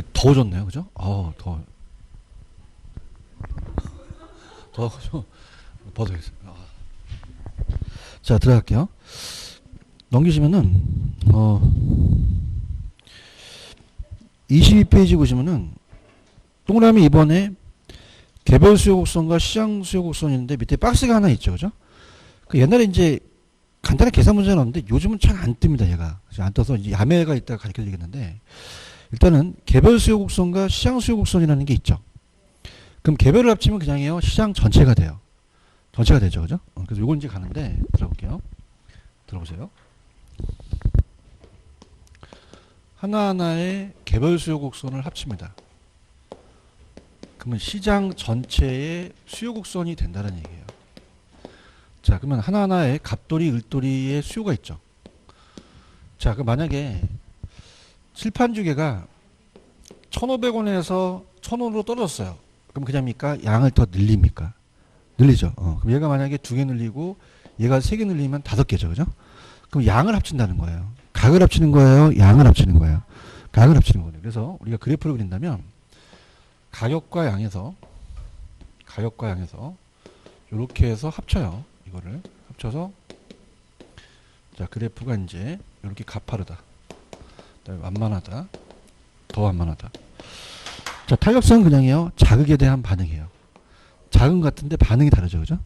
좀 더워졌네요. 그죠? 더워. 더워서 벗어야겠어요. 자, 들어갈게요. 넘기시면은 22페이지 보시면은 동그라미 2번에 개별 수요 곡선과 시장 수요 곡선이 있는데 밑에 박스가 하나 있죠. 그죠? 그 옛날에 이제 간단한 계산 문제가 나왔는데 요즘은 잘 안 뜹니다. 얘가. 안 떠서 이제 야매가 있다가 가르쳐 드리겠는데 일단은 개별 수요 곡선과 시장 수요 곡선이라는 게 있죠. 그럼 개별을 합치면 그냥요 시장 전체가 돼요. 전체가 되죠. 그죠? 그래서 요걸 이제 가는데 들어볼게요. 들어보세요. 하나하나의 개별 수요 곡선을 합칩니다. 그러면 시장 전체의 수요 곡선이 된다는 얘기예요. 자, 그러면 하나하나의 갑돌이, 을돌이의 수요가 있죠. 자, 그럼 만약에 칠판주계가 1,500원에서 1,000원으로 떨어졌어요. 그럼 그냥입니까? 양을 더 늘립니까? 늘리죠. 그럼 얘가 만약에 2개 늘리고 얘가 3개 늘리면 5개죠. 그죠? 그럼 양을 합친다는 거예요. 각을 합치는 거예요? 양을 합치는 거예요? 각을 합치는 거예요. 그래서 우리가 그래프를 그린다면 가격과 양에서 이렇게 해서 합쳐요. 이거를 합쳐서 자 그래프가 이제 이렇게 가파르다. 그다음에 완만하다. 더 완만하다. 자 탄력성은 그냥이요. 자극에 대한 반응이에요. 자극 같은데 반응이 다르죠. 그죠?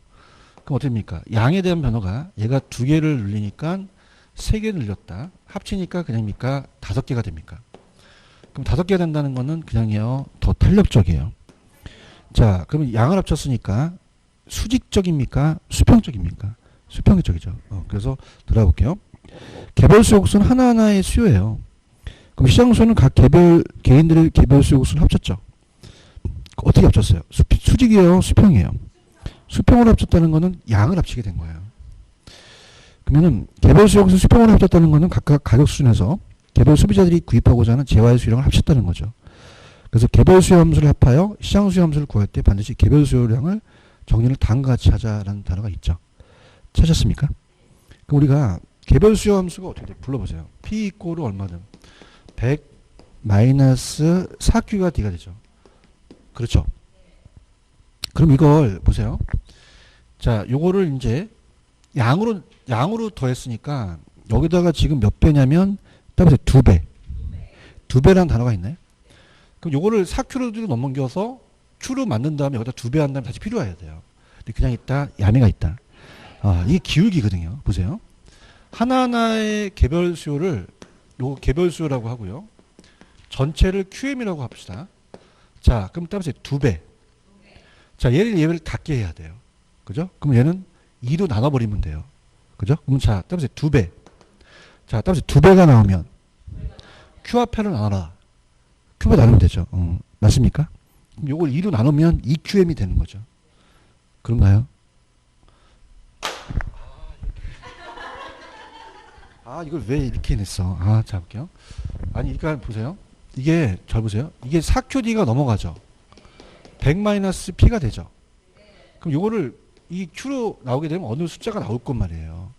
그럼 어떻게 됩니까? 양에 대한 변화가 얘가 2개를 늘리니까 3개 늘렸다. 합치니까 그냥입니까? 5개가 됩니까? 그럼 5개가 된다는 거는 그냥이요. 더 탄력적이에요. 자, 그러면 양을 합쳤으니까 수직적입니까? 수평적입니까? 수평적이죠. 그래서 들어가 볼게요. 개별 수요곡선 하나하나의 수요예요. 그럼 시장 수요는 각 개인들의 개별 수요곡선을 합쳤죠. 어떻게 합쳤어요? 수직이에요? 수평이에요? 수평으로 합쳤다는 거는 양을 합치게 된 거예요. 그러면은 개별 수요곡선 수평으로 합쳤다는 거는 각각 가격 수준에서 개별 소비자들이 구입하고자 하는 재화의 수요량을 합쳤다는 거죠. 그래서 개별 수요 함수를 합하여 시장 수요 함수를 구할 때 반드시 개별 수요량을 정리를 다음과 같이 하자라는 단어가 있죠. 찾았습니까? 그럼 우리가 개별 수요 함수가 어떻게 돼? 불러보세요. P 이꼬르 얼마든 100 마이너스 4Q가 D가 되죠. 그렇죠. 그럼 이걸 보세요. 자, 요거를 이제 양으로 더했으니까 여기다가 지금 몇 배냐면 따라서 2배. 2배라는 단어가 있나요? 그럼 요거를 4Q로 넘겨서 Q로 만든 다음에 여기다 2배 한 다음에 다시 필요해야 돼요. 근데 그냥 있다, 야매가 있다. 이게 기울기거든요. 보세요. 하나하나의 개별 수요를 요거 개별 수요라고 하고요. 전체를 QM이라고 합시다. 자, 그럼 따라서 2배. 자, 얘를 같게 해야 돼요. 그죠? 그럼 얘는 2로 나눠버리면 돼요. 그죠? 그럼 자, 따라서 2배. 자, 따라서 2배가 나오면 Q 앞에를 나눠라. Q가 나누면 되죠. 맞습니까? 그럼 요걸 2로 나누면 2QM이 되는 거죠. 그런가요? 이걸 왜 이렇게 냈어? 자, 볼게요. 아니, 그러니까 보세요. 이게, 잘 보세요. 이게 4QD가 넘어가죠. 100-P가 되죠. 그럼 요거를 이 Q로 나오게 되면 어느 숫자가 나올 것 말이에요.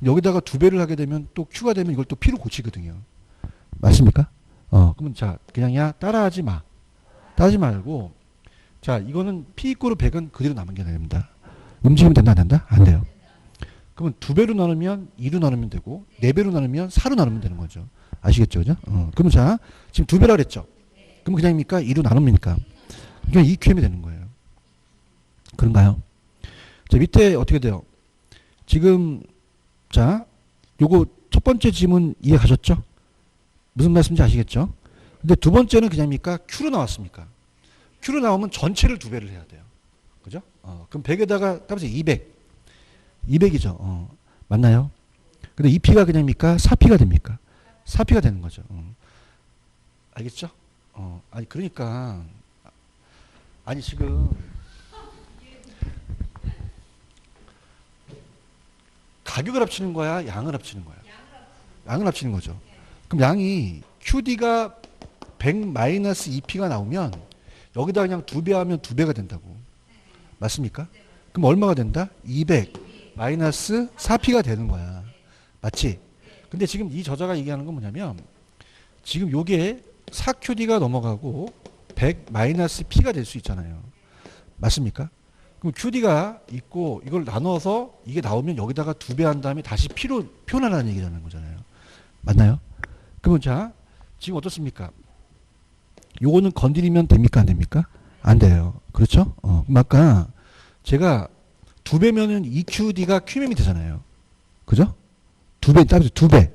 여기다가 2배를 하게 되면 또 Q가 되면 이걸 또 P로 고치거든요. 맞습니까? 그러면 자, 그냥 따라하지 마. 따라하지 말고, 자, 이거는 P 이꼬르 100은 그대로 남은 게 됩니다. 움직이면 된다, 안 된다? 안 돼요. 그러면 2배로 나누면 2로 나누면 되고, 4배로 나누면 4로 나누면 되는 거죠. 아시겠죠? 그죠? 그러면 자, 지금 2배라 그랬죠? 그럼 그냥입니까? 2로 나눕니까? 그냥 2QM이 되는 거예요. 그런가요? 자, 밑에 어떻게 돼요? 지금, 자, 요거 첫 번째 질문 이해 가셨죠? 무슨 말씀인지 아시겠죠? 근데 두 번째는 그냥입니까? Q로 나왔습니까? Q로 나오면 전체를 2배를 해야 돼요. 그죠? 그럼 100에다가 따라서 200. 200이죠. 맞나요? 근데 2P가 그냥입니까? 4P가 됩니까? 4P가 되는 거죠. 알겠죠? 아니, 그러니까. 아니, 지금. 가격을 합치는 거야? 양을 합치는 거야? 양을 합치는 거죠. 그럼 양이 QD가 100-2P가 나오면 여기다 그냥 2배 하면 2배가 된다고. 맞습니까? 그럼 얼마가 된다? 200-4P가 되는 거야. 맞지? 근데 지금 이 저자가 얘기하는 건 뭐냐면 지금 요게 4QD가 넘어가고 100 마이너스 P가 될 수 있잖아요. 맞습니까? 그럼 QD가 있고 이걸 나눠서 이게 나오면 여기다가 2배 한 다음에 다시 P로 표현하라는 얘기라는 거잖아요. 맞나요? 그러면 자, 지금 어떻습니까? 요거는 건드리면 됩니까? 안 됩니까? 안 돼요. 그렇죠? 그럼 아까 제가 2배면은 EQD가 QM이 되잖아요. 그죠? 2배, 따라서 2배.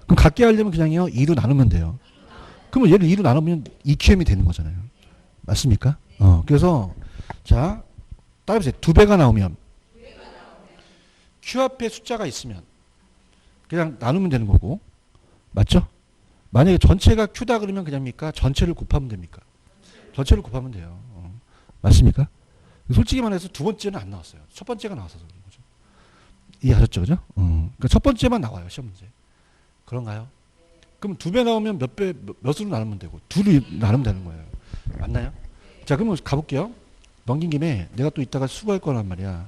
그럼 같게 하려면 그냥요, 2로 나누면 돼요. 그러면 얘를 2로 나누면 EQM이 되는 거잖아요. 맞습니까? 그래서, 자, 따라서 2배가 나오면, Q 앞에 숫자가 있으면, 그냥 나누면 되는 거고, 맞죠? 만약에 전체가 Q다 그러면 그냥입니까? 전체를 곱하면 됩니까? 전체를 곱하면 돼요. 맞습니까? 솔직히 말해서 두 번째는 안 나왔어요. 첫 번째가 나와서 그런 거죠. 이해하셨죠? 그죠? 그러니까 첫 번째만 나와요. 시험 문제. 그런가요? 그럼 2배 나오면 몇으로 나누면 되고, 2로 나누면 되는 거예요. 맞나요? 자, 그러면 가볼게요. 넘긴 김에 내가 또 이따가 수고할 거란 말이야.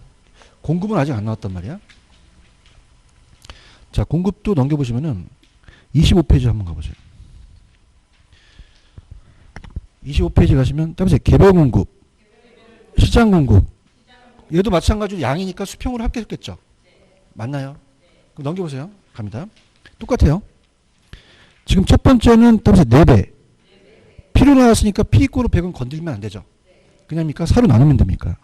공급은 아직 안 나왔단 말이야. 자, 공급도 넘겨보시면은 25페이지 한번 가보세요. 25페이지 가시면, 따라서 개별 공급, 시장 공급. 얘도 마찬가지로 양이니까 수평으로 합계했겠죠. 맞나요? 그럼 넘겨보세요. 갑니다. 똑같아요. 지금 첫 번째는 따라서 4배. P로 나왔으니까 P 이꼬로 100은 건드리면 안 되죠. 그냥입니까? 4로 나누면 됩니까?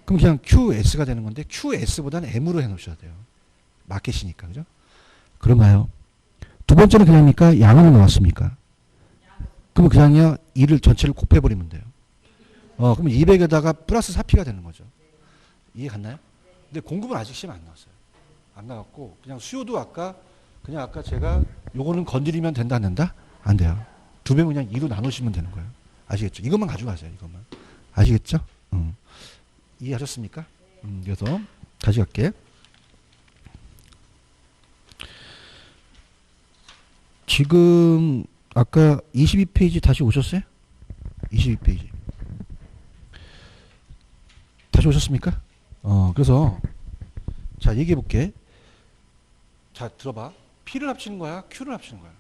그럼 그냥 QS가 되는 건데 QS보다는 M으로 해놓으셔야 돼요. 마켓이니까. 그죠? 그런가요? 두 번째는 그냥입니까? 양으로 나왔습니까? 그러면 그냥요, 이를 전체를 곱해버리면 돼요. 그러면 200에다가 플러스 4P가 되는 거죠. 이해 갔나요? 근데 공급은 아직 시험 안 나왔어요. 안 나왔고, 그냥 수요도 그냥 아까 제가 요거는 건드리면 된다, 안 된다? 안 돼요. 2배 그냥 2로 나누시면 되는 거예요. 아시겠죠? 이것만 가져가세요, 이것만. 아시겠죠? 이해하셨습니까? 그래서 다시 갈게. 지금 아까 22페이지 다시 오셨어요? 22페이지. 다시 오셨습니까? 그래서 자, 얘기해 볼게. 자, 들어봐. P를 합치는 거야? Q를 합치는 거야?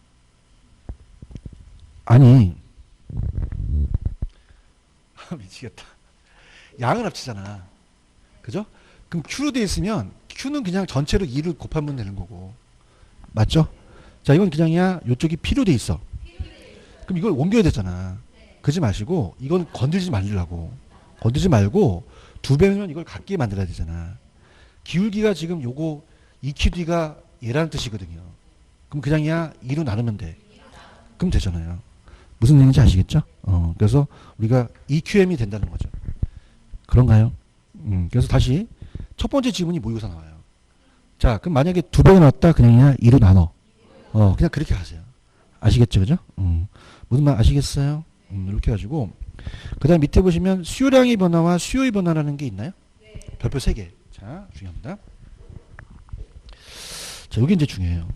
아니, 미치겠다. 양을 합치잖아. 그죠? 그럼 Q로 돼 있으면 Q는 그냥 전체로 2를 곱하면 되는 거고. 맞죠? 자, 이건 그냥이야. 요쪽이 P로 돼 있어. 그럼 이걸 옮겨야 되잖아. 그러지 마시고 이건 건들지 말라고. 건들지 말고 2배면 이걸 같게 만들어야 되잖아. 기울기가 지금 요거 EQD가 얘라는 뜻이거든요. 그럼 그냥이야 2로 나누면 돼. 그럼 되잖아요. 무슨 얘기인지 아시겠죠? 그래서 우리가 EQM이 된다는 거죠. 그런가요? 그래서 다시 첫 번째 지문이 모의고사 나와요. 자, 그럼 만약에 2배가 나왔다 그냥이야 2로 나눠. 그냥 그렇게 하세요. 아시겠죠? 그죠? 무슨 말 아시겠어요? 이렇게 해가지고 그 다음 밑에 보시면 수요량의 변화와 수요의 변화라는 게 있나요? 별표 3개. 자, 중요합니다. 자, 여기 이제 중요해요.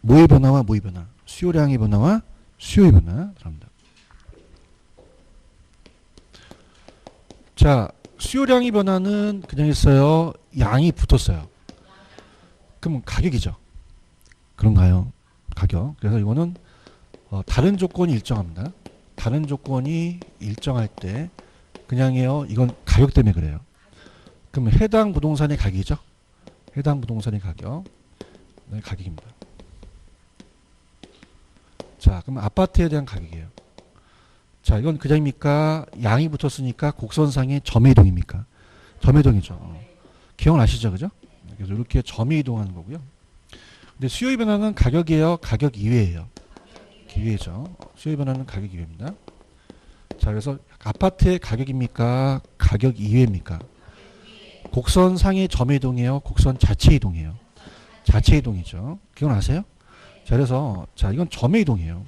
뭐의 변화와 뭐의 변화. 수요량의 변화와 수요의 변화. 들어갑니다. 자, 수요량의 변화는 그냥 했어요. 양이 붙었어요. 그럼 가격이죠. 그런가요? 가격. 그래서 이거는 다른 조건이 일정합니다. 다른 조건이 일정할 때 그냥해요. 이건 가격 때문에 그래요. 그럼 해당 부동산의 가격이죠. 해당 부동산의 가격. 네, 가격입니다. 자, 그럼 아파트에 대한 가격이에요. 자, 이건 그냥입니까? 양이 붙었으니까 곡선상의 점의 이동입니까? 점의 이동이죠. 기억나시죠? 그죠? 그래서 이렇게 점의 이동하는 거고요. 근데 수요의 변화는 가격이에요? 가격 이외예요? 기회죠. 수요의 변화는 가격 이외입니다. 자, 그래서 아파트의 가격입니까? 가격 이외입니까? 곡선상의 점의 이동이에요? 곡선 자체 이동이에요? 자체 이동이죠. 기억나세요? 자, 그래서 자, 이건 점의 이동이에요.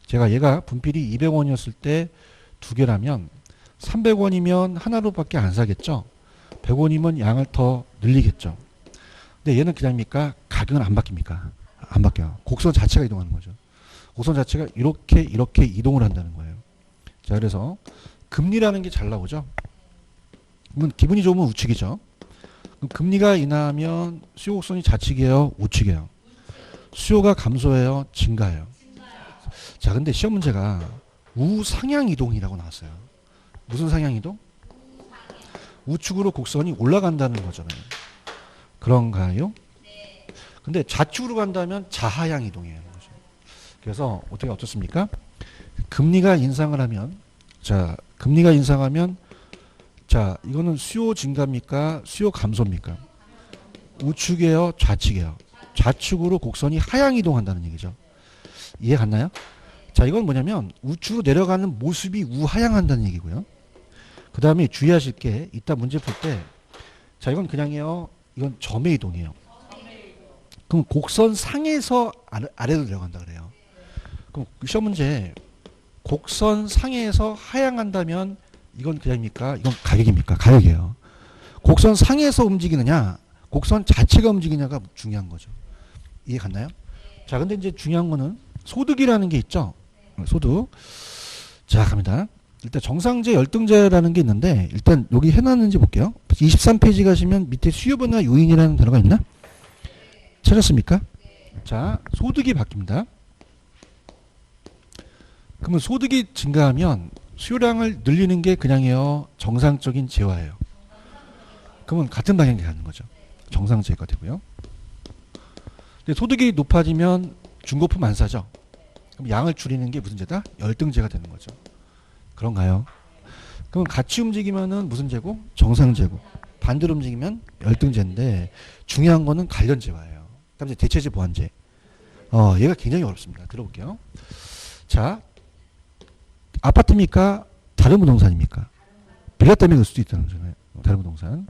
제가 얘가 분필이 200원이었을 때 두 개라면 300원이면 하나로밖에 안 사겠죠. 100원이면 양을 더 늘리겠죠. 근데 얘는 그냥입니까? 가격은 안 바뀝니까? 안 바뀌어요. 곡선 자체가 이동하는 거죠. 곡선 자체가 이렇게 이동을 한다는 거예요. 자, 그래서 금리라는 게 잘 나오죠. 그러면 기분이 좋으면 우측이죠. 그럼 금리가 인하하면 수요 곡선이 좌측이에요, 우측이에요. 수요가 감소해요, 증가해요. 자, 근데 시험 문제가 우상향 이동이라고 나왔어요. 무슨 상향 이동? 우측으로 곡선이 올라간다는 거잖아요. 그런가요? 근데 좌측으로 간다면 자하향 이동이에요. 그래서 어떻습니까? 금리가 인상을 하면, 자, 금리가 인상하면, 자, 이거는 수요 증가입니까? 수요 감소입니까? 우측이에요? 좌측이에요? 좌측으로 곡선이 하향 이동한다는 얘기죠. 이해 갔나요? 자, 이건 뭐냐면 우측으로 내려가는 모습이 우하향한다는 얘기고요. 그 다음에 주의하실 게 이따 문제 풀 때, 자, 이건 그냥이에요. 이건 점의 이동이에요. 그럼 곡선 상에서 아래로 내려간다 그래요. 그럼 시험 문제 곡선 상에서 하향한다면 이건 그냥입니까? 이건 가격입니까? 가격이에요. 곡선 상에서 움직이느냐, 곡선 자체가 움직이냐가 중요한 거죠. 이해 갔나요? 자, 근데 이제 중요한 거는 소득이라는 게 있죠. 소득. 자, 갑니다. 일단 정상재, 열등재라는 게 있는데 일단 여기 해놨는지 볼게요. 23페이지 가시면 밑에 수요 변화 요인이라는 단어가 있나? 찾았습니까? 자, 소득이 바뀝니다. 그러면 소득이 증가하면 수요량을 늘리는 게 그냥이에요. 정상적인 재화예요. 그러면 같은 방향에 가는 거죠. 정상재가 되고요. 근데 소득이 높아지면 중고품 안 사죠. 그럼 양을 줄이는 게 무슨 재다? 열등재가 되는 거죠. 그런가요? 그럼 같이 움직이면은 무슨 재고? 정상재고. 반대로 움직이면 열등재인데 중요한 거는 관련재화예요. 그다음에 대체재 보완재. 얘가 굉장히 어렵습니다. 들어볼게요. 자, 아파트입니까? 다른 부동산입니까? 빌라 때문에 그럴 수도 있다는 거잖아요. 다른 부동산.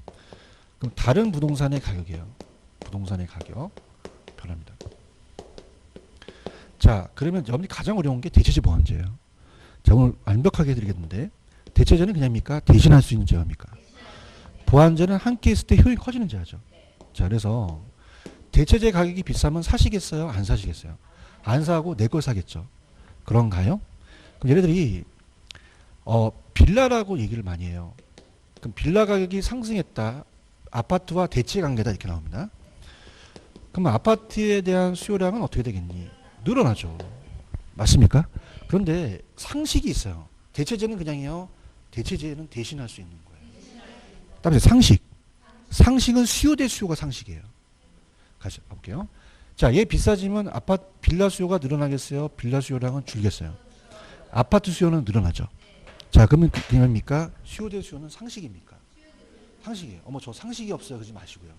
그럼 다른 부동산의 가격이에요. 부동산의 가격 변합니다. 자, 그러면 여러분이 가장 어려운 게 대체재 보완재예요. 자, 오늘 완벽하게 해드리겠는데 대체재는 그냥입니까? 대신할 수 있는 재화입니까? 보완재는 함께 있을 때 효율이 커지는 재화죠. 자, 그래서 대체재 가격이 비싸면 사시겠어요? 안 사시겠어요? 안 사고 내 걸 사겠죠. 그런가요? 그럼 얘네들이 빌라라고 얘기를 많이 해요. 그럼 빌라 가격이 상승했다. 아파트와 대체 관계다 이렇게 나옵니다. 그럼 아파트에 대한 수요량은 어떻게 되겠니? 늘어나죠. 맞습니까? 그런데 상식이 있어요. 대체재는 그냥이요. 대체재는 대신할 수 있는 거예요. 다음에 상식. 상식은 수요 대 수요가 상식이에요. 같이 볼게요. 자, 얘 비싸지면 아파트 빌라 수요가 늘어나겠어요? 빌라 수요량은 줄겠어요? 아파트 수요는 늘어나죠. 자, 그러면 그냥입니까? 수요 대 수요는 상식입니까? 상식이에요. 저 상식이 없어요. 그러지 마시고요.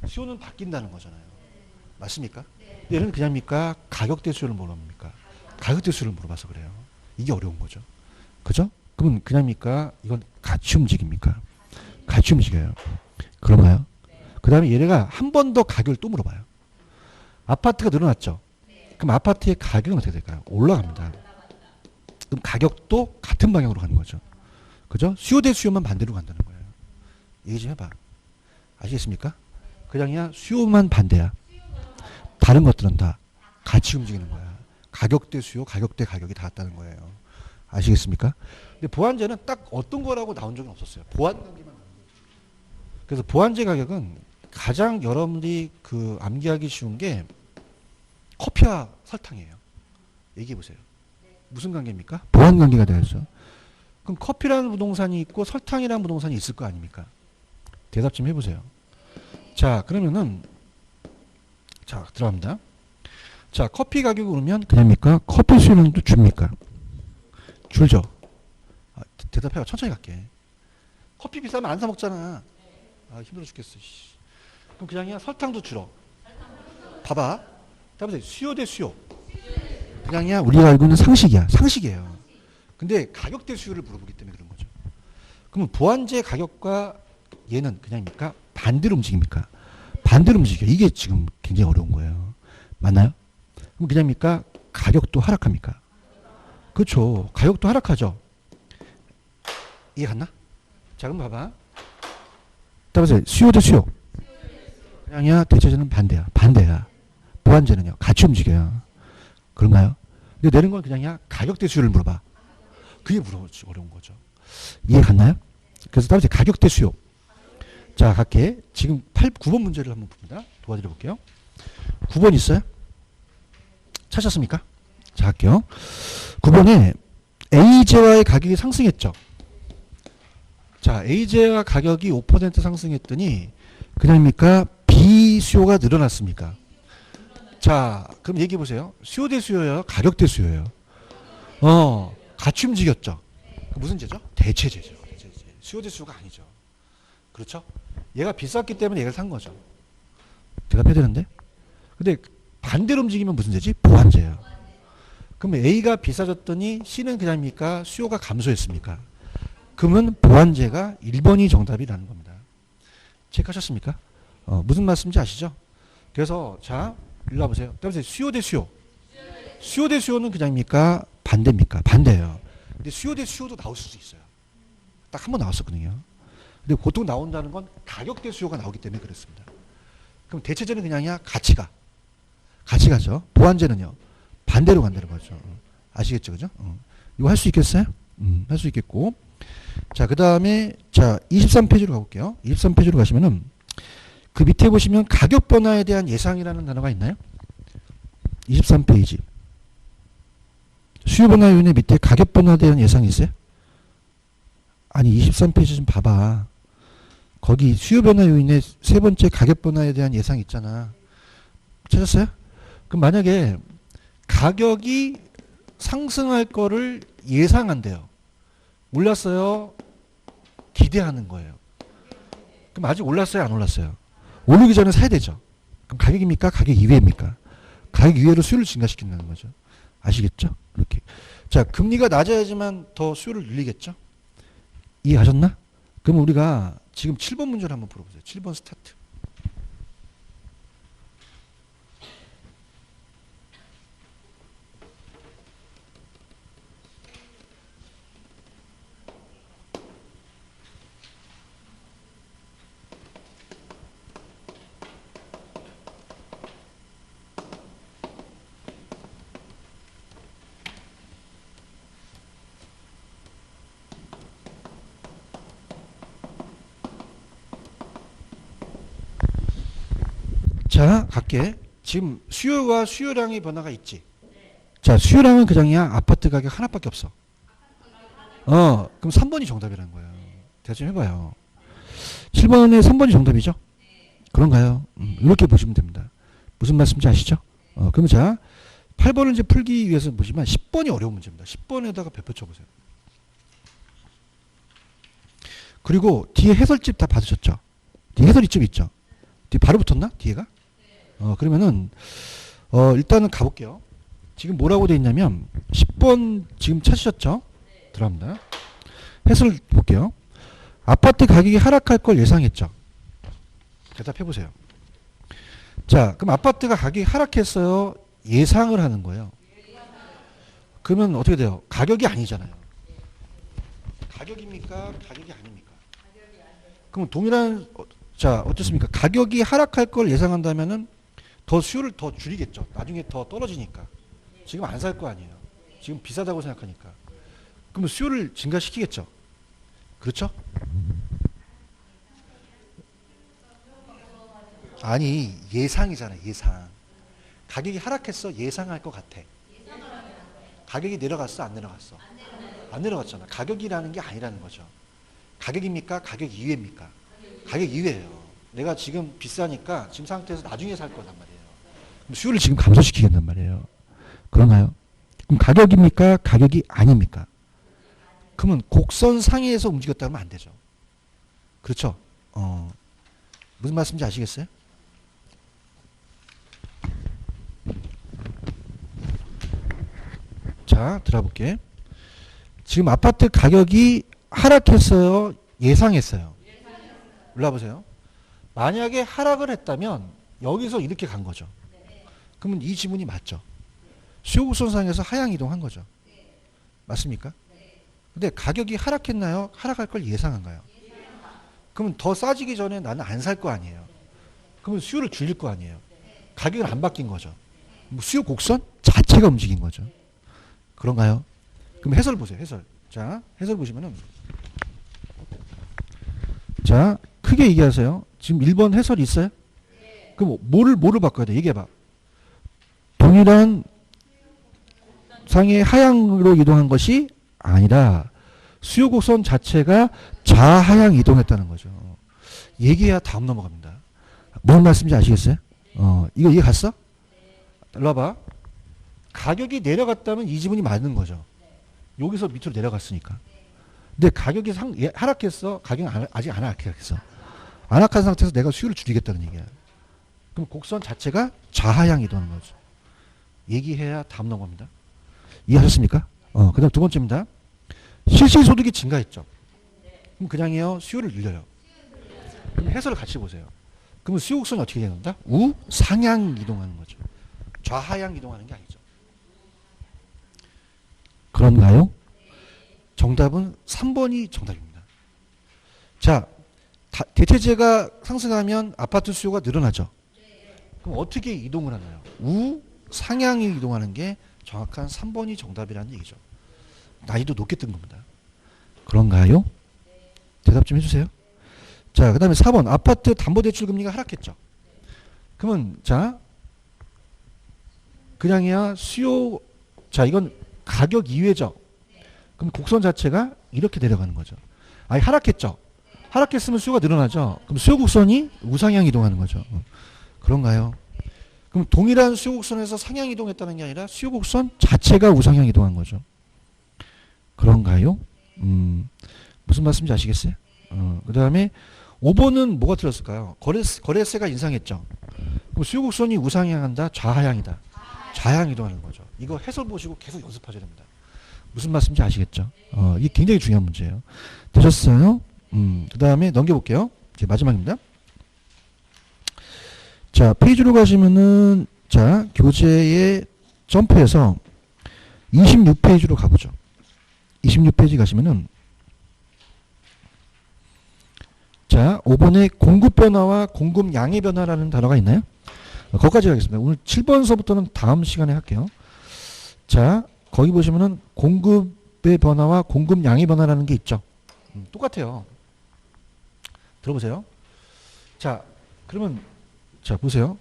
수요는 바뀐다는 거잖아요. 맞습니까? 얘는 그냥입니까? 가격 대 수요를 물어봅니까? 가격 대 수요를 물어봐서 그래요. 이게 어려운 거죠. 그죠? 그러면 그냥입니까? 이건 같이 움직입니까? 같이 움직여요. 그런가요? 그 다음에 얘네가 한 번 더 가격을 또 물어봐요. 아파트가 늘어났죠? 그럼 아파트의 가격은 어떻게 될까요? 올라갑니다. 그럼 가격도 같은 방향으로 가는 거죠. 그죠? 수요 대 수요만 반대로 간다는 거예요. 얘기 좀 해봐. 아시겠습니까? 그냥이야 수요만 반대야. 다른 것들은 다 같이 움직이는 거야. 가격 대 수요, 가격 대 가격이 다 같다는 거예요. 아시겠습니까? 근데 보완재는 딱 어떤 거라고 나온 적은 없었어요. 보완 관계만 나온 거예요. 그래서 보완재 가격은 가장 여러분들이 암기하기 쉬운 게 커피와 설탕이에요. 얘기해 보세요. 무슨 관계입니까? 보완 관계가 되어있죠. 그럼 커피라는 부동산이 있고 설탕이라는 부동산이 있을 거 아닙니까? 대답 좀 해보세요. 자, 그러면은 자, 들어갑니다. 자, 커피 가격이 오르면 그냥입니까? 커피 수요량도 줍니까? 줄죠. 대답해봐. 천천히 갈게. 커피 비싸면 안 사 먹잖아. 힘들어 죽겠어. 그럼 그냥이야 설탕도 줄어. 봐봐. 다음에 수요 대 수요. 그냥이야 우리가 알고 있는 상식이야. 상식이에요. 근데 가격 대 수요를 물어보기 때문에 그런 거죠. 그러면 보완재 가격과 얘는 그냥입니까? 반대로 움직입니까? 반대로 움직여. 이게 지금 굉장히 어려운 거예요. 맞나요? 그럼 그냥입니까? 가격도 하락합니까? 그렇죠. 가격도 하락하죠. 이해 갔나? 자, 그럼 봐봐. 따라서 수요 대 수요. 그냥이야 대체재는 반대야. 반대야. 보완재는요. 같이 움직여요. 그런가요? 근데 내는 건 그냥이야 가격 대 수요를 물어봐. 그게 어려운 거죠. 이해 갔나요? 그래서 따라서 가격 대 수요. 자, 갈게. 지금 9번 문제를 한번 봅니다. 도와드려 볼게요. 9번 있어요? 찾았습니까? 자, 할게요. 9번에 A제와의 가격이 상승했죠. 자, A제와 가격이 5% 상승했더니 그냥입니까? B 수요가 늘어났습니까? 자, 그럼 얘기해 보세요. 수요 대 수요예요? 가격 대 수요예요? 같이 움직였죠. 무슨 제죠? 대체제죠. 대체제. 수요 대 수요가 아니죠. 그렇죠? 얘가 비쌌기 때문에 얘를 산 거죠. 대답해야 되는데? 근데 반대로 움직이면 무슨 제지? 보완제예요. 그럼 A가 비싸졌더니 C는 그냥입니까? 수요가 감소했습니까? 그러면 보완제가 1번이 정답이라는 겁니다. 체크하셨습니까? 무슨 말씀인지 아시죠? 그래서 자, 일로 와보세요. 그다음에 수요 대 수요. 수요 대 수요는 그냥입니까? 반대입니까? 반대예요. 근데 수요 대 수요도 나올 수도 있어요. 딱 한 번 나왔었거든요. 근데 보통 나온다는 건 가격 대 수요가 나오기 때문에 그렇습니다. 그럼 대체제는 그냥이야? 같이 가죠. 보완제는요? 반대로 간다는 거죠. 아시겠죠? 그죠? 이거 할 수 있겠어요? 할 수 있겠고. 자, 그 다음에, 자, 23페이지로 가볼게요. 23페이지로 가시면은, 그 밑에 보시면 가격 변화에 대한 예상이라는 단어가 있나요? 23페이지. 수요 변화 요인의 밑에 가격 변화에 대한 예상이 있어요? 아니, 23페이지 좀 봐봐. 거기 수요 변화 요인의 세 번째 가격 변화에 대한 예상이 있잖아. 찾았어요? 그럼 만약에 가격이 상승할 거를 예상한대요. 몰랐어요? 기대하는 거예요. 그럼 아직 올랐어요? 안 올랐어요? 오르기 전에 사야 되죠. 그럼 가격입니까? 가격 이외입니까? 가격 이외로 수요를 증가시킨다는 거죠. 아시겠죠? 이렇게. 자, 금리가 낮아야지만 더 수요를 늘리겠죠? 이해하셨나? 그럼 우리가 지금 7번 문제를 한번 풀어보세요. 7번 스타트. 자, 갈게. 지금 수요와 수요량의 변화가 있지. 자, 수요량은 그냥이야. 아파트 가격 하나밖에 없어. 그럼 3번이 정답이라는 거예요. 대답 좀 해봐요. 7번에 3번이 정답이죠? 그런가요? 이렇게 보시면 됩니다. 무슨 말씀인지 아시죠? 그럼 자, 8번을 이제 풀기 위해서 보시면 10번이 어려운 문제입니다. 10번에다가 별표 쳐보세요. 그리고 뒤에 해설집 다 받으셨죠? 뒤에 해설이집 있죠? 뒤에 바로 붙었나? 뒤에가? 그러면은, 일단은 가볼게요. 지금 뭐라고 돼 있냐면, 10번 지금 찾으셨죠? 들어갑니다. 해설 볼게요. 아파트 가격이 하락할 걸 예상했죠? 대답해보세요. 자, 그럼 아파트가 가격이 하락했어요? 예상을 하는 거예요. 그러면 어떻게 돼요? 가격이 아니잖아요. 가격입니까? 가격이 아닙니까? 그럼 동일한, 자, 어떻습니까? 가격이 하락할 걸 예상한다면은 더 수요를 더 줄이겠죠. 나중에 더 떨어지니까. 지금 안 살 거 아니에요. 지금 비싸다고 생각하니까. 그러면 수요를 증가시키겠죠. 그렇죠? 아니, 예상이잖아요. 예상. 가격이 하락했어? 예상할 것 같아. 가격이 내려갔어? 안 내려갔어? 안 내려갔잖아. 가격이라는 게 아니라는 거죠. 가격입니까? 가격 이외입니까? 가격 이외예요. 내가 지금 비싸니까 지금 상태에서 나중에 살 거란 말이에요. 그럼 수요를 지금 감소시키겠단 말이에요. 그런가요? 그럼 가격입니까? 가격이 아닙니까? 그러면 곡선 상위에서 움직였다면 안 되죠. 그렇죠? 무슨 말씀인지 아시겠어요? 자, 들어볼게. 지금 아파트 가격이 하락했어요? 예상했어요? 올라보세요. 만약에 하락을 했다면 여기서 이렇게 간 거죠. 그러면 이 지문이 맞죠. 수요곡선상에서 하향 이동한 거죠. 맞습니까? 근데 가격이 하락했나요? 하락할 걸 예상한가요? 그러면 더 싸지기 전에 나는 안 살 거 아니에요. 그러면 수요를 줄일 거 아니에요. 가격은 안 바뀐 거죠. 수요 곡선 자체가 움직인 거죠. 그런가요? 그럼 해설 보세요. 해설. 자, 해설 보시면은 자, 크게 얘기하세요. 지금 1번 해설이 있어요? 그럼 뭐를 바꿔야 돼? 얘기해봐. 동일한 상의 하향으로 이동한 것이 아니라 수요 곡선 자체가 좌하향 이동했다는 거죠. 얘기해야 다음 넘어갑니다. 뭔 말씀인지 아시겠어요? 이거 이해 갔어? 일로 와봐. 가격이 내려갔다면 이 지분이 맞는 거죠. 여기서 밑으로 내려갔으니까. 근데 가격이 하락했어. 가격은 아직 안 하락했어. 안락한 상태에서 내가 수요를 줄이겠다는 얘기야. 그럼 곡선 자체가 좌하향 이동하는 거죠. 얘기해야 다음 넘어갑니다. 이해하셨습니까? 그 다음 두 번째입니다. 실질소득이 증가했죠. 그럼 그냥요 수요를 늘려요. 그럼 해설을 같이 보세요. 그러면 수요 곡선이 어떻게 되는다? 우상향 이동하는 거죠. 좌하향 이동하는 게 아니죠. 그런가요? 정답은 3번이 정답입니다. 자, 대체재가 상승하면 아파트 수요가 늘어나죠. 그럼 어떻게 이동을 하나요? 우상향이 이동하는 게 정확한 3번이 정답이라는 얘기죠. 난이도 높게 뜬 겁니다. 그런가요? 대답 좀 해주세요. 자, 그 다음에 4번. 아파트 담보대출 금리가 하락했죠. 그러면, 자, 그냥이야 수요, 자, 이건 가격 이외죠. 그럼 곡선 자체가 이렇게 내려가는 거죠. 아니, 하락했죠. 하락했으면 수요가 늘어나죠. 그럼 수요 곡선이 우상향 이동하는 거죠. 그런가요? 그럼 동일한 수요 곡선에서 상향 이동했다는 게 아니라 수요 곡선 자체가 우상향 이동한 거죠. 그런가요? 무슨 말씀인지 아시겠어요? 그 다음에 5번은 뭐가 틀렸을까요? 거래세가 인상했죠. 그럼 수요 곡선이 우상향한다, 좌하향이다. 좌하향 이동하는 거죠. 이거 해설 보시고 계속 연습하셔야 됩니다. 무슨 말씀인지 아시겠죠? 이게 굉장히 중요한 문제예요. 되셨어요? 그 다음에 넘겨볼게요. 이제 마지막입니다. 자, 페이지로 가시면은, 자, 교재에 점프해서 26페이지로 가보죠. 26페이지 가시면은, 자, 5번에 공급 변화와 공급 양의 변화라는 단어가 있나요? 거기까지 가겠습니다. 오늘 7번서부터는 다음 시간에 할게요. 자, 거기 보시면은 공급의 변화와 공급 양의 변화라는 게 있죠. 똑같아요. 들어보세요. 자, 그러면 자 보세요.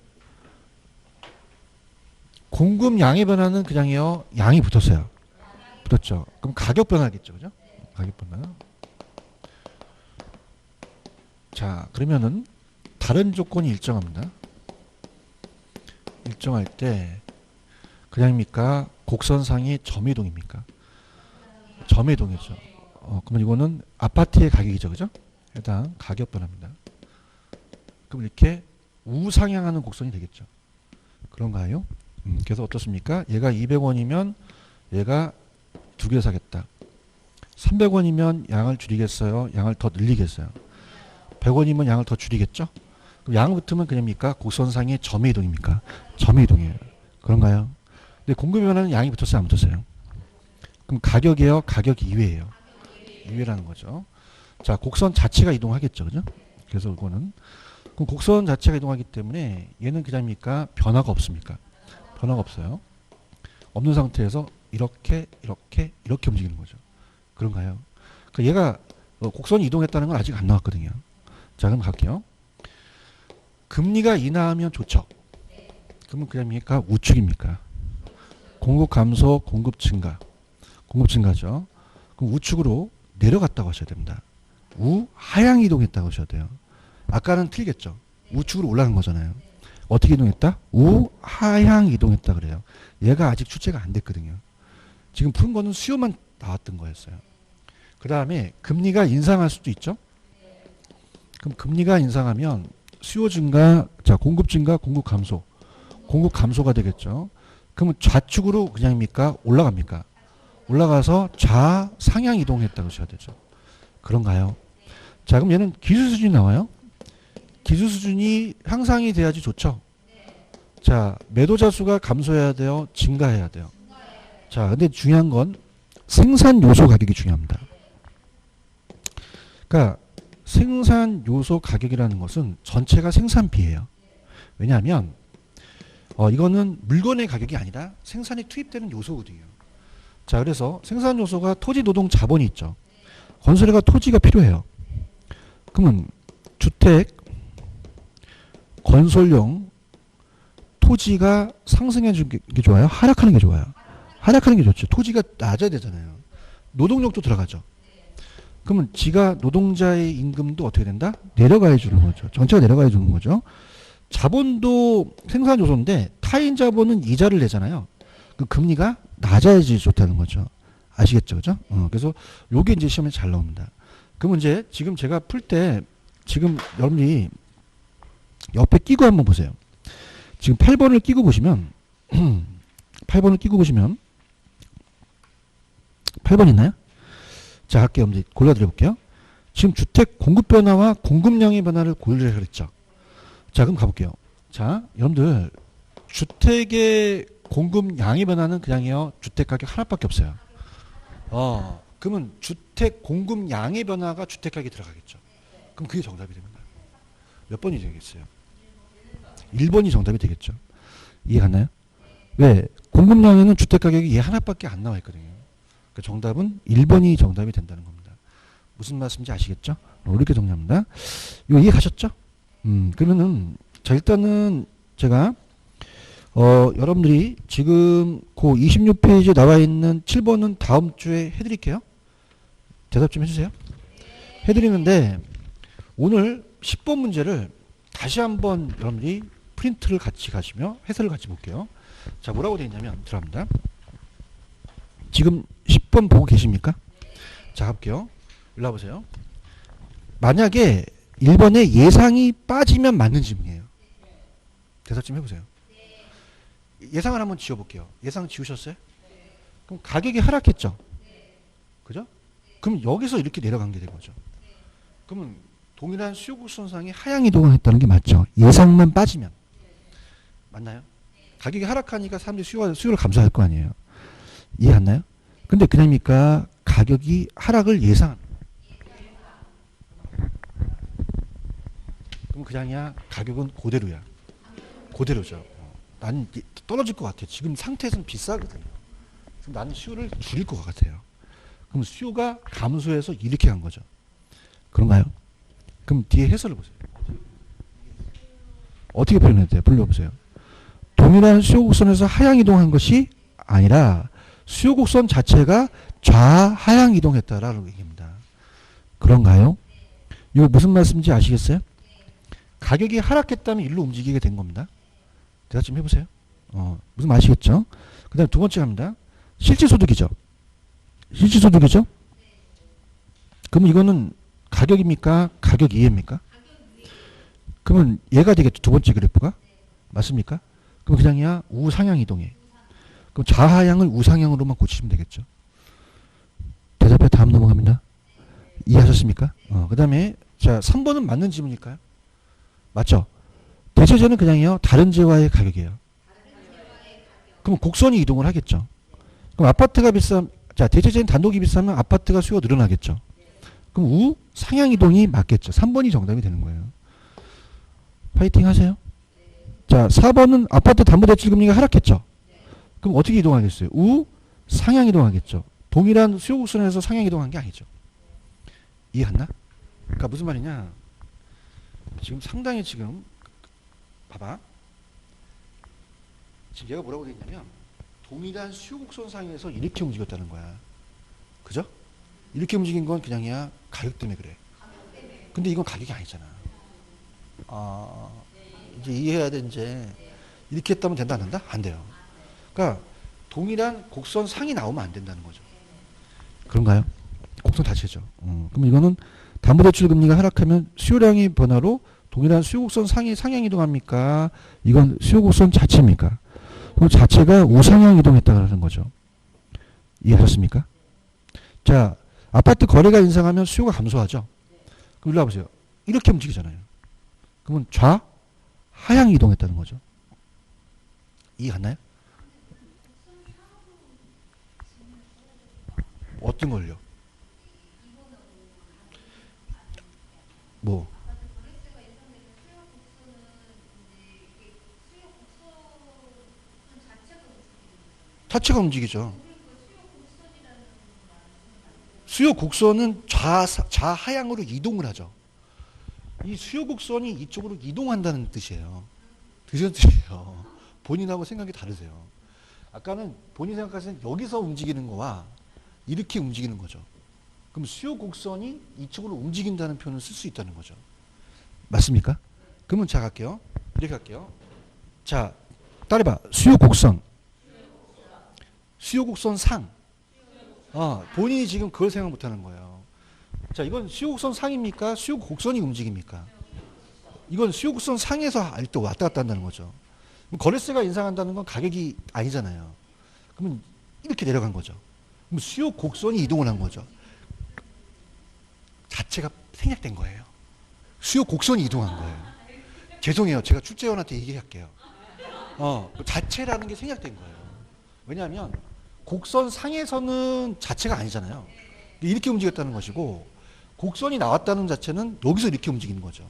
공급 양의 변화는 그냥요 양이 붙었어요. 붙었죠. 그럼 가격 변화겠죠, 그죠? 가격 변화. 자, 그러면은 다른 조건이 일정합니다. 일정할 때 그냥입니까? 곡선상의 점이동입니까? 점이동이죠. 그러면 이거는 아파트의 가격이죠, 그죠? 해당 가격 변화입니다. 그럼 이렇게 우상향하는 곡선이 되겠죠. 그런가요? 그래서 어떻습니까? 얘가 200원이면 얘가 두 개 사겠다. 300원이면 양을 줄이겠어요? 양을 더 늘리겠어요? 100원이면 양을 더 줄이겠죠? 그럼 양 붙으면 그냥입니까? 곡선상의 점의 이동입니까? 점의 이동이에요. 그런가요? 근데 공급 변화는 양이 붙었어요? 안 붙었어요? 그럼 가격이에요? 가격 이외예요? 이외라는 거죠. 자, 곡선 자체가 이동하겠죠, 그죠? 그래서 이거는 그럼 곡선 자체가 이동하기 때문에 얘는 그냥입니까? 변화가 없습니까? 변화가 없어요. 없는 상태에서 이렇게 움직이는 거죠. 그런가요? 그러니까 얘가 곡선이 이동했다는 건 아직 안 나왔거든요. 자, 그럼 갈게요. 금리가 인하하면 좋죠. 그러면 그냥입니까? 우측입니까? 공급 감소, 공급 증가. 공급 증가죠. 그럼 우측으로 내려갔다고 하셔야 됩니다. 우하향 이동했다고 하셔야 돼요. 아까는 틀리겠죠. 우측으로 올라간 거잖아요. 어떻게 이동했다? 우하향 이동했다 그래요. 얘가 아직 출제가 안 됐거든요. 지금 푸른 거는 수요만 나왔던 거였어요. 그 다음에 금리가 인상할 수도 있죠. 그럼 금리가 인상하면 수요 증가, 자, 공급 증가, 공급 감소. 공급 감소가 되겠죠. 그러면 좌측으로 그냥입니까? 올라갑니까? 올라가서 좌상향 이동했다고 하셔야 되죠. 그런가요? 자, 그럼 얘는 기술 수준이 나와요. 기술 수준이 향상이 돼야지 좋죠. 자, 매도자 수가 감소해야 돼요? 증가해야 돼요? 자, 근데 중요한 건 생산 요소 가격이 중요합니다. 그러니까 생산 요소 가격이라는 것은 전체가 생산비예요. 왜냐하면 이거는 물건의 가격이 아니라 생산에 투입되는 요소거든요. 자, 그래서 생산 요소가 토지, 노동, 자본이 있죠. 건설회가 토지가 필요해요. 그러면 주택, 건설용 토지가 상승해 주는 게 좋아요? 하락하는 게 좋아요? 하락하는 게 좋죠. 토지가 낮아야 되잖아요. 노동력도 들어가죠. 그러면 지가 노동자의 임금도 어떻게 된다? 내려가야 주는 거죠. 전체가 내려가야 주는 거죠. 자본도 생산 요소인데 타인 자본은 이자를 내잖아요. 그 금리가 낮아야지 좋다는 거죠. 아시겠죠? 그죠? 그래서 요게 이제 시험에 잘 나옵니다. 그러면 이제 지금 제가 풀 때 지금 여러분이 옆에 끼고 한번 보세요. 지금 8번을 끼고 보시면 8번을 끼고 보시면 8번 있나요? 자, 할게요. 이제 골라드려 볼게요. 지금 주택 공급 변화와 공급량의 변화를 고려를 그랬죠. 자, 그럼 가볼게요. 자, 여러분들 주택의 공급량의 변화는 그냥요. 주택 가격 하나밖에 없어요. 그러면 주택 공급량의 변화가 주택 가격에 들어가겠죠. 그럼 그게 정답이 됩니다. 몇 번이 되겠어요? 1번이 정답이 되겠죠. 이해 갔나요? 왜? 공급량에는 주택 가격이 얘 하나밖에 안 나와 있거든요. 그러니까 정답은 1번이 정답이 된다는 겁니다. 무슨 말씀인지 아시겠죠? 이렇게 정리합니다. 이거 이해 가셨죠? 그러면은 자 일단은 제가 여러분들이 지금 그 26페이지에 나와 있는 7번은 다음 주에 해드릴게요. 대답 좀 해주세요. 해드리는데 오늘 10번 문제를 다시 한번 여러분들이 프린트를 같이 가시며 해설을 같이 볼게요. 자, 뭐라고 되어 있냐면 들어갑니다. 지금 10번 보고 계십니까? 자, 가볼게요. 일로 와보세요. 만약에 1번에 예상이 빠지면 맞는 질문이에요. 대답 좀 해보세요. 예상을 한번 지워볼게요. 예상 지우셨어요? 그럼 가격이 하락했죠? 그죠? 그럼 여기서 이렇게 내려간 게 된 거죠. 그러면 동일한 수요 곡선상에 하향 이동을 했다는 게 맞죠? 예상만 빠지면. 맞나요? 가격이 하락하니까 사람들이 수요를 감소할 거 아니에요. 이해 안 나요? 근데 그러니까 가격이 하락을 예상합니다. 그럼 그냥이야 가격은 그대로야. 그대로죠. 나는 떨어질 것 같아. 지금 상태에서는 비싸거든요. 그럼 나는 수요를 줄일 것 같아요. 그럼 수요가 감소해서 이렇게 간 거죠. 그런가요? 그럼 뒤에 해설을 보세요. 어떻게 표현해야 돼요? 불러보세요. 동일한 수요곡선에서 하향 이동한 것이 아니라 수요곡선 자체가 좌하향 이동했다라는 얘기입니다. 그런가요? 이거 무슨 말씀인지 아시겠어요? 가격이 하락했다면 일로 움직이게 된 겁니다. 대답 좀 해보세요. 무슨 말 아시겠죠? 그 다음에 두 번째 갑니다. 실질소득이죠. 실질소득이죠? 그럼 이거는 가격입니까? 가격 이해입니까? 그러면 얘가 되겠죠. 두 번째 그래프가. 맞습니까? 그럼 그냥이야 우상향 이동해. 그럼 좌하향을 우상향으로만 고치시면 되겠죠. 대답해 다음 넘어갑니다. 이해하셨습니까? 그 다음에 자 3번은 맞는 지문일까요? 맞죠? 대체제는 그냥요 다른 재화의 가격이에요. 그럼 곡선이 이동을 하겠죠. 그럼 아파트가 비싸면 자 대체제는 단독이 비싸면 아파트가 수요가 늘어나겠죠. 그럼 우 상향 이동이 맞겠죠. 3번이 정답이 되는 거예요. 파이팅 하세요. 자 4번은 아파트 담보대출 금리가 하락했죠. 그럼 어떻게 이동하겠어요? 우 상향 이동하겠죠. 동일한 수요 곡선에서 상향 이동한 게 아니죠. 이해했나? 그러니까 무슨 말이냐? 지금 상당히 지금 봐봐. 지금 얘가 뭐라고 되어 있냐면 동일한 수요 곡선 상에서 이렇게 움직였다는 거야. 그죠? 이렇게 움직인 건 그냥이야 가격 때문에 그래. 근데 이건 가격이 아니잖아. 이제 이해해야 돼. 이제 이렇게 했다면 된다 안 된다? 안 돼요. 그러니까 동일한 곡선 상이 나오면 안 된다는 거죠. 그런가요? 곡선 자체죠. 그럼 이거는 담보대출 금리가 하락하면 수요량의 변화로 동일한 수요곡선 상이 상향 이동합니까? 이건 수요곡선 자체입니까? 그 자체가 우상향 이동했다는 거죠. 이해하셨습니까? 자, 아파트 거래가 인상하면 수요가 감소하죠. 그럼 일로 와보세요. 이렇게 움직이잖아요. 그러면 좌, 하향 이동했다는 거죠. 이해 갔나요? 어떤 걸요? 뭐? 자체가 움직이죠. 수요 곡선은 좌하향으로 이동을 하죠. 이 수요 곡선이 이쪽으로 이동한다는 뜻이에요. 본인하고 생각이 다르세요. 아까는 본인이 생각하시는 여기서 움직이는 거와 이렇게 움직이는 거죠. 그럼 수요 곡선이 이쪽으로 움직인다는 표현을 쓸 수 있다는 거죠. 맞습니까? 그러면 자 갈게요. 이렇게 할게요. 자, 따라해봐. 수요 곡선. 수요 곡선 상. 본인이 지금 그걸 생각 못 하는 거예요. 자, 이건 수요 곡선 상입니까? 수요 곡선이 움직입니까? 이건 수요 곡선 상에서 아직도 왔다 갔다 한다는 거죠. 그럼 거래세가 인상한다는 건 가격이 아니잖아요. 그러면 이렇게 내려간 거죠. 그럼 수요 곡선이 이동을 한 거죠. 자체가 생략된 거예요. 수요 곡선이 이동한 거예요. 죄송해요. 제가 출제원한테 얘기할게요. 자체라는 게 생략된 거예요. 왜냐하면 곡선 상에서는 자체가 아니잖아요. 이렇게 움직였다는 것이고 곡선이 나왔다는 자체는 여기서 이렇게 움직이는 거죠.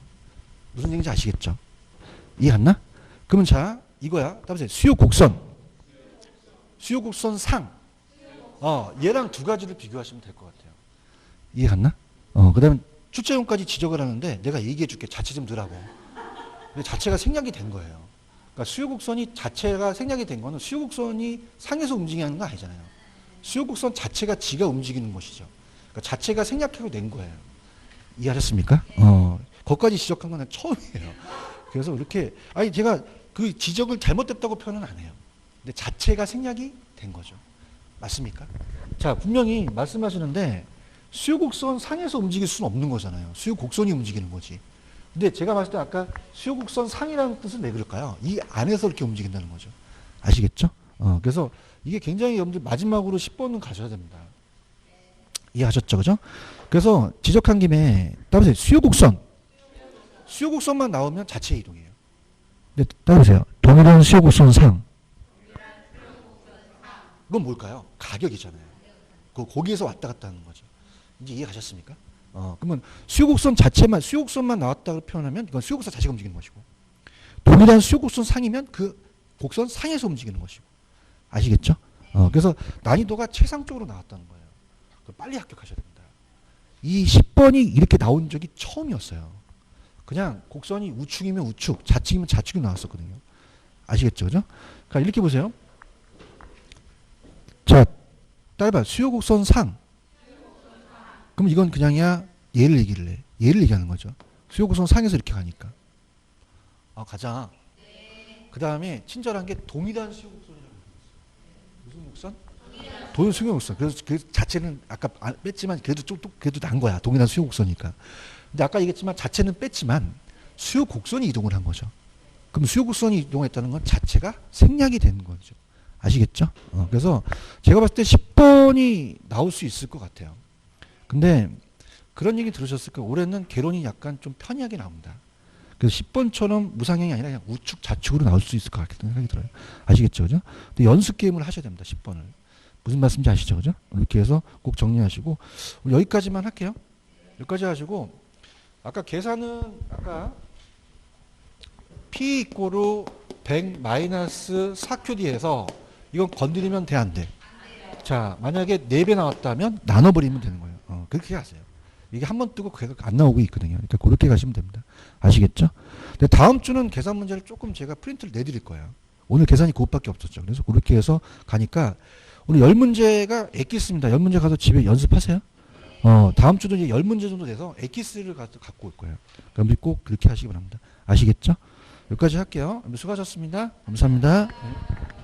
무슨 얘기인지 아시겠죠? 이해 안 나? 그러면 자 이거야. 따라서 수요 곡선. 수요 곡선 상. 얘랑 두 가지를 비교하시면 될 것 같아요. 이해 안 나? 그 다음에 출제원까지 지적을 하는데 내가 얘기해 줄게. 자체 좀 들라고. 근데 자체가 생략이 된 거예요. 그러니까 수요 곡선이 자체가 생략이 된 거는 수요 곡선이 상에서 움직이는 거 아니잖아요. 수요 곡선 자체가 지가 움직이는 것이죠. 그러니까 자체가 생략하고 낸 거예요. 이해하셨습니까? 거기까지 지적한 건 처음이에요. 그래서 이렇게 아니 제가 그 지적을 잘못됐다고 표현은 안 해요. 근데 자체가 생략이 된 거죠. 맞습니까? 자, 분명히 말씀하시는데 수요 곡선 상에서 움직일 수는 없는 거잖아요. 수요 곡선이 움직이는 거지. 근데 제가 봤을 때 아까 수요 곡선 상이라는 뜻은 왜 그럴까요? 이 안에서 이렇게 움직인다는 거죠. 아시겠죠? 그래서 이게 굉장히 여러분들 마지막으로 10번은 가셔야 됩니다. 이해하셨죠? 그죠? 그래서 지적한 김에 따라보세요. 수요 곡선. 수요 곡선만 나오면 자체 이동이에요. 근데 따라보세요. 동일한 수요 곡선 상. 그건 뭘까요? 가격이잖아요. 거기에서 왔다 갔다 하는 거죠. 이제 이해 가셨습니까? 그러면 수요곡선 자체만, 수요곡선만 나왔다고 표현하면 이건 수요곡선 자체가 움직이는 것이고, 동일한 수요곡선 상이면 그 곡선 상에서 움직이는 것이고. 아시겠죠? 그래서 난이도가 최상적으로 나왔다는 거예요. 빨리 합격하셔야 됩니다. 이 10번이 이렇게 나온 적이 처음이었어요. 그냥 곡선이 우측이면 우측, 좌측이면 좌측이 나왔었거든요. 아시겠죠? 그죠? 그러니까 이렇게 보세요. 자, 따라봐. 수요곡선 상. 그럼 이건 그냥이야 얘를 얘기를 해. 얘를 얘기하는 거죠. 수요곡선 상에서 이렇게 가니까. 가자. 그 다음에 친절한 게 동일한 수요곡선이라고 무슨 곡선? 동일한 수요곡선. 그래서 그 자체는 아까 뺐지만 그래도 난 거야. 동일한 수요곡선이니까. 근데 아까 얘기했지만 자체는 뺐지만 수요곡선이 이동을 한 거죠. 그럼 수요곡선이 이동했다는 건 자체가 생략이 된 거죠. 아시겠죠? 그래서 제가 봤을 때 10번이 나올 수 있을 것 같아요. 근데 그런 얘기 들으셨을 거예요. 올해는 개론이 약간 좀 편하게 나옵니다. 그래서 10번처럼 무상형이 아니라 그냥 우측 좌측으로 나올 수 있을 것 같다는 생각이 들어요. 아시겠죠? 그죠? 근데 연습 게임을 하셔야 됩니다. 10번을. 무슨 말씀인지 아시죠? 그죠? 이렇게 해서 꼭 정리하시고 여기까지만 할게요. 여기까지 하시고 아까 계산은 아까 P 이꼬르 100 마이너스 4QD에서 이건 건드리면 돼, 안 돼? 자, 만약에 4배 나왔다면 나눠버리면 되는 거예요. 그렇게 하세요. 이게 한 번 뜨고 계속 안 나오고 있거든요. 그러니까 그렇게 가시면 됩니다. 아시겠죠? 근데 다음 주는 계산 문제를 조금 제가 프린트를 내드릴 거예요. 오늘 계산이 그것밖에 없었죠. 그래서 그렇게 해서 가니까 오늘 10문제가 엑기스입니다. 10문제 가서 집에 연습하세요. 다음 주도 이제 10문제 정도 돼서 엑기스를 갖고 올 거예요. 그럼 꼭 그렇게 하시기 바랍니다. 아시겠죠? 여기까지 할게요. 수고하셨습니다. 감사합니다. 네.